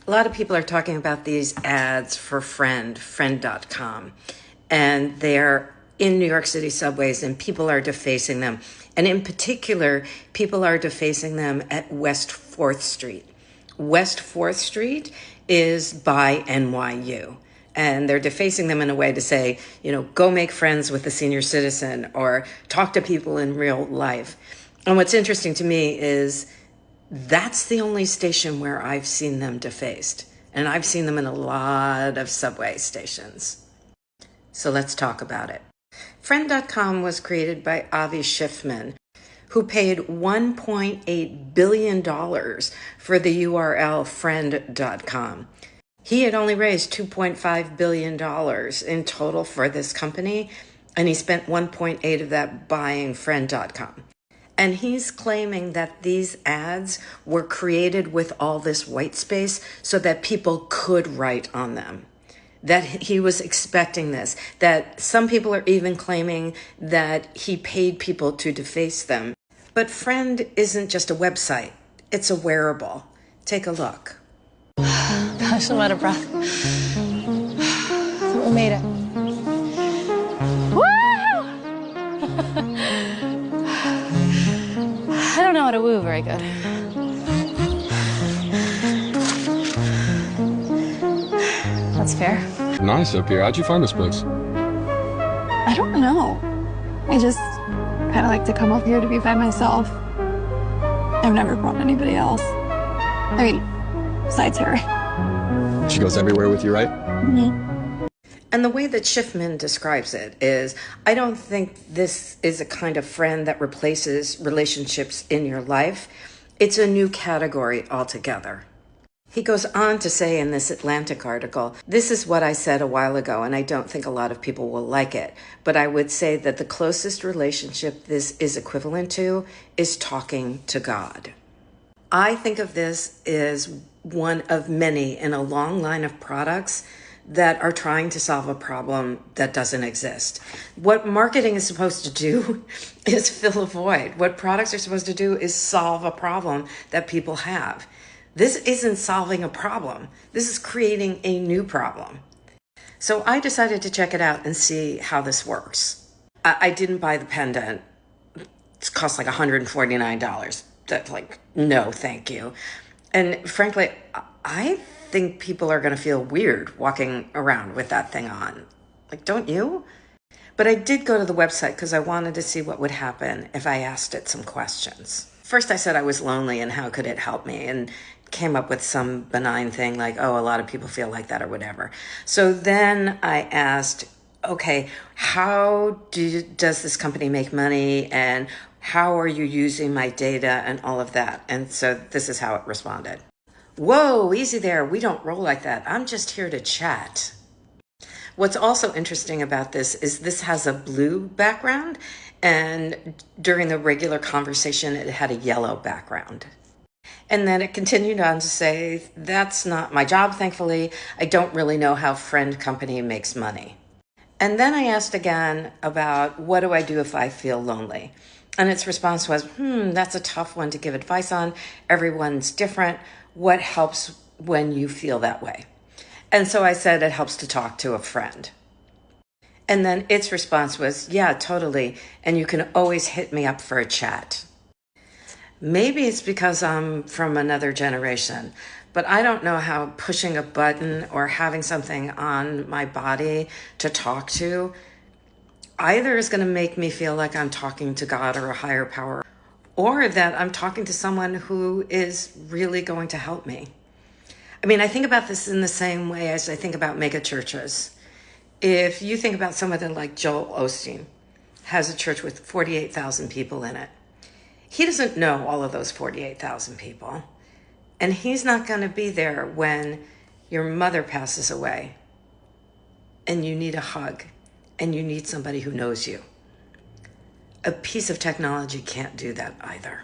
A lot of people are talking about these ads for friend.com, and they're in New York City subways, and people are defacing them. And in particular, people are defacing them at West 4th Street. West 4th Street is by NYU. And they're defacing them in a way to say, go make friends with a senior citizen or talk to people in real life. And what's interesting to me is that's the only station where I've seen them defaced. And I've seen them in a lot of subway stations. So let's talk about it. Friend.com was created by Avi Schiffman, who paid $1.8 billion for the URL friend.com. He had only raised $2.5 billion in total for this company, and he spent 1.8 of that buying friend.com. And he's claiming that these ads were created with all this white space so that people could write on them. That he was expecting this, that some people are even claiming that he paid people to deface them. But Friend isn't just a website, it's a wearable. Take a look. Gosh, I'm out of breath. We made it. Woo! I don't know how to woo very good. That's fair. Nice up here. How'd you find this place? I don't know. I just kind of like to come up here to be by myself. I've never brought anybody else. I mean, besides her. She goes everywhere with you, right? Mm-hmm. And the way that Schiffman describes it is, I don't think this is a kind of friend that replaces relationships in your life. It's a new category altogether. He goes on to say in this Atlantic article, this is what I said a while ago, and I don't think a lot of people will like it, but I would say that the closest relationship this is equivalent to is talking to God. I think of this as one of many in a long line of products that are trying to solve a problem that doesn't exist. What marketing is supposed to do is fill a void. What products are supposed to do is solve a problem that people have. This isn't solving a problem. This is creating a new problem. So I decided to check it out and see how this works. I didn't buy the pendant. It cost like $149. That's like, no, thank you. And frankly, I think people are going to feel weird walking around with that thing on. Like, don't you? But I did go to the website because I wanted to see what would happen if I asked it some questions. First, I said I was lonely and how could it help me? And came up with some benign thing like, oh, a lot of people feel like that or whatever. So then I asked, okay, how does this company make money? And how are you using my data and all of that? And so this is how it responded. Whoa, easy there. We don't roll like that. I'm just here to chat. What's also interesting about this has a blue background, and during the regular conversation, it had a yellow background. And then it continued on to say, that's not my job, thankfully. I don't really know how Friend Company makes money. And then I asked again about what do I do if I feel lonely? And its response was, that's a tough one to give advice on. Everyone's different. What helps when you feel that way? And so I said it helps to talk to a friend. And then its response was, yeah, totally. And you can always hit me up for a chat. Maybe it's because I'm from another generation, but I don't know how pushing a button or having something on my body to talk to either is going to make me feel like I'm talking to God or a higher power, or that I'm talking to someone who is really going to help me. I mean, I think about this in the same way as I think about mega churches. If you think about somebody like Joel Osteen, has a church with 48,000 people in it. He doesn't know all of those 48,000 people. And he's not going to be there when your mother passes away and you need a hug and you need somebody who knows you. A piece of technology can't do that either.